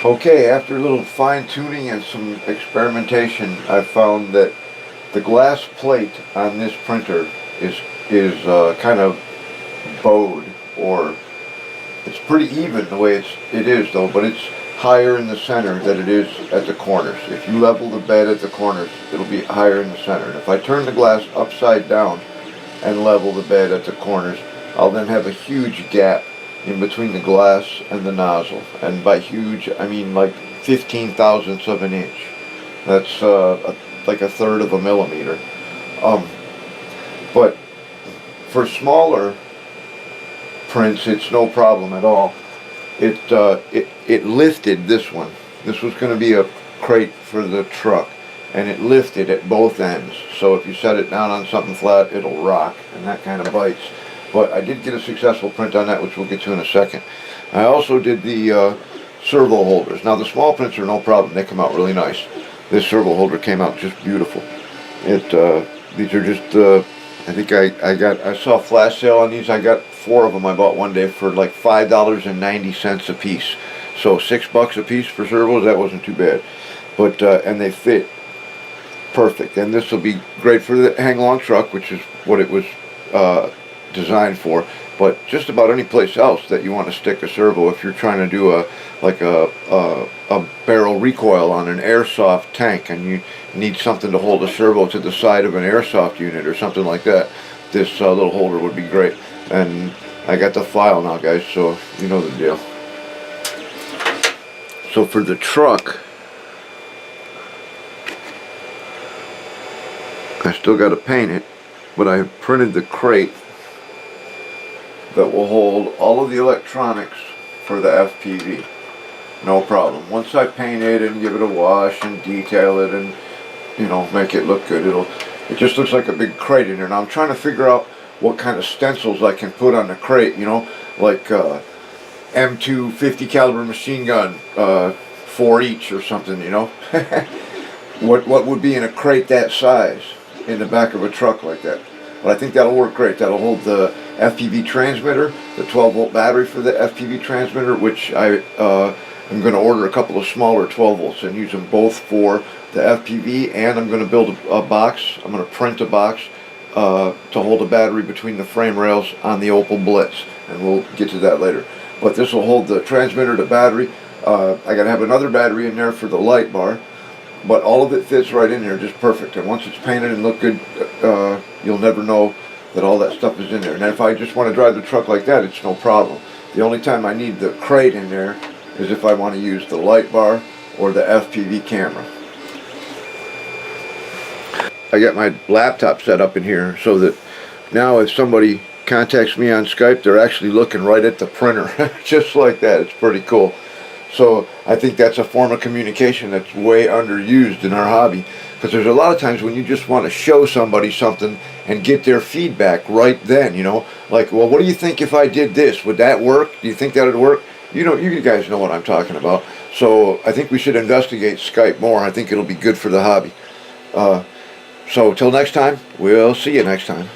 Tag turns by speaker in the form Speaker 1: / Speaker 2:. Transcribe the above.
Speaker 1: Okay, after a little fine tuning and some experimentation, I found that the glass plate on this printer is kind of bowed, or it's pretty even the way it is though, but it's higher in the center than it is at the corners. If you level the bed at the corners, it'll be higher in the center. And if I turn the glass upside down and level the bed at the corners, I'll then have a huge gap in between the glass and the nozzle. And by huge, I mean like 15 thousandths of an inch. That's like a third of a millimeter. But for smaller prints, it's no problem at all. It lifted this one. This was going to be a crate for the truck, and it lifted at both ends. So if you set it down on something flat, it'll rock, and that kind of bites. But I did get a successful print on that, which we'll get to in a second. I also did the servo holders. Now the small prints are no problem; they come out really nice. This servo holder came out just beautiful. These are just I think I saw a flash sale on these. I got 4 of them. I bought one day for like $5.90 a piece. So $6 a piece for servos. That wasn't too bad. But and they fit perfect. And this will be great for the hang-along truck, which is what it was designed for. But just about any place else that you want to stick a servo, if you're trying to do a barrel recoil on an airsoft tank and you need something to hold a servo to the side of an airsoft unit or something like that, this little holder would be great. And I got the file now, guys, so you know the deal. So for the truck, I still got to paint it, but I printed the crate that will hold all of the electronics for the FPV. No problem. Once I paint it and give it a wash and detail it and, you know, make it look good, it just looks like a big crate in there. Now I'm trying to figure out what kind of stencils I can put on the crate, you know, like M2 50 caliber machine gun, 4 each or something, you know. What would be in a crate that size in the back of a truck like that? But I think that'll work great. That'll hold the FPV transmitter, the 12-volt battery for the FPV transmitter, which I'm going to order a couple of smaller 12 volts and use them both for the FPV, and I'm going to build a box. I'm going to print a box to hold a battery between the frame rails on the Opel Blitz, and we'll get to that later. But this will hold the transmitter, the battery. I got to have another battery in there for the light bar, but all of it fits right in there just perfect. And once it's painted and look good, you'll never know that all that stuff is in there. And if I just want to drive the truck like that, it's no problem. The only time I need the crate in there is if I want to use the light bar or the FPV camera. I got my laptop set up in here so that now if somebody contacts me on Skype, they're actually looking right at the printer, just like that. It's pretty cool. So I think that's a form of communication that's way underused in our hobby, because there's a lot of times when you just want to show somebody something and get their feedback right then, you know, like, well, what do you think if I did this? Would that work? Do you think that would work? You know, you guys know what I'm talking about. So I think we should investigate Skype more. I think it'll be good for the hobby. So till next time, we'll see you next time.